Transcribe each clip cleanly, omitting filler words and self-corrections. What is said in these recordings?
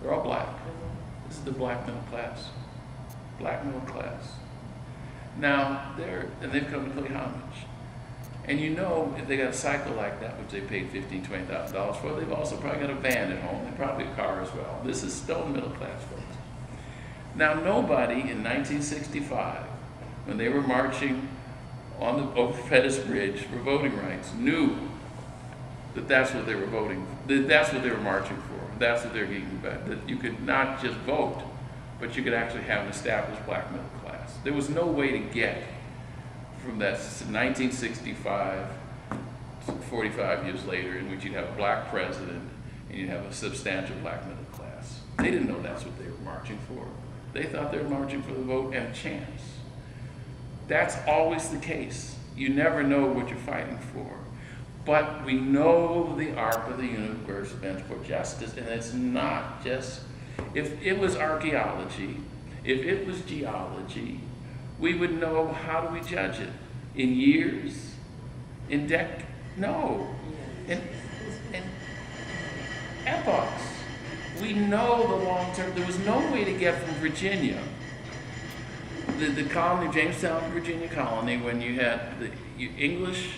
They're all black. This is the black middle class. Black middle class. Now, they've come to pay homage. And you know, if they got a cycle like that, which they paid $15,000, $20,000 for, they've also probably got a van at home and probably a car as well. This is still middle class folks. Now, nobody in 1965, when they were marching over Pettus Bridge for voting rights, knew that that's what they were voting, that's what they were marching for, that's what they're getting back, that you could not just vote, but you could actually have an established black middle class. There was no way to get from that 1965 to 45 years later, in which you'd have a black president and you'd have a substantial black middle class. They didn't know that's what they were marching for. They thought they were marching for the vote and a chance. That's always the case. You never know what you're fighting for. But we know the arc of the universe bent for justice, and it's not just, if it was archaeology, if it was geology, we would know, how do we judge it? In years? In decades? No. In epochs. We know the long term. There was no way to get from Virginia, the colony, Jamestown, Virginia colony, when you had the English,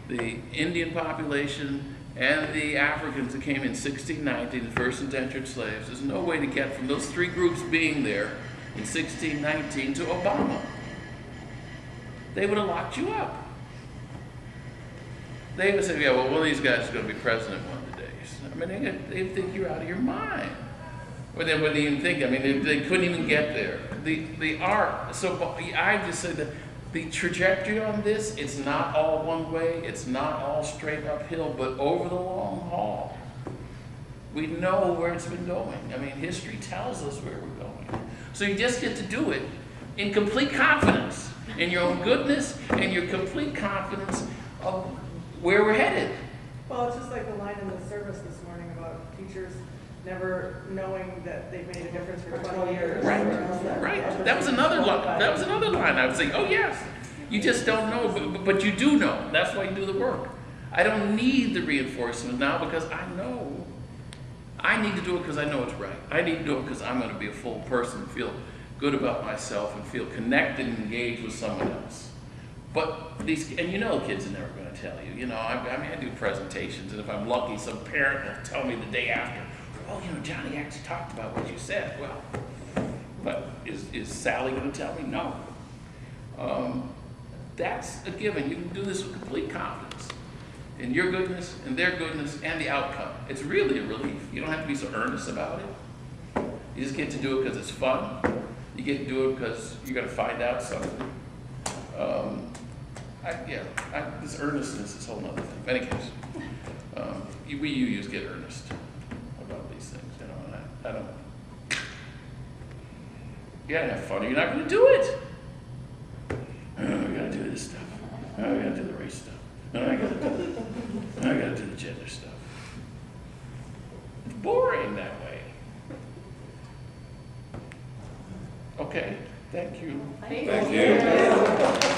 the Indian population, and the Africans that came in 1619, the first indentured slaves. There's no way to get from those three groups being there in 1619 to Obama. They would have locked you up. They would say, yeah, well, one of these guys is going to be president one of the days. I mean, they think you're out of your mind. But they wouldn't even think, I mean, they couldn't even get there. The art, so I just said that the trajectory on this, it's not all one way, it's not all straight uphill, but over the long haul, we know where it's been going. I mean, history tells us where we're going. So you just get to do it in complete confidence in your own goodness and your complete confidence of where we're headed. Well, it's just like the line in the service this morning about teachers never knowing that they've made a difference for 20 years. Right. That was another line. That was another line. I would say, oh yes, you just don't know, but you do know. That's why you do the work. I don't need the reinforcement now because I know. I need to do it because I know it's right. I need to do it because I'm going to be a full person, feel good about myself, and feel connected and engaged with someone else. But these, and you know, kids are never going to tell you. You know, I mean, I do presentations, and if I'm lucky, some parent will tell me the day after, oh, you know, Johnny actually talked about what you said. Well, but is Sally going to tell me? No. That's a given. You can do this with complete confidence in your goodness, and their goodness, and the outcome. It's really a relief. You don't have to be so earnest about it. You just get to do it because it's fun. You get to do it because you're going to find out something. This earnestness is a whole other thing. In any case, you use get earnest about these things, you know, and I don't. You gotta have fun or you're not gonna do it. Oh, we gotta do this stuff. Oh, we gotta do the race stuff. Oh, I gotta do the gender stuff. It's boring that way. Okay, thank you. Thank you.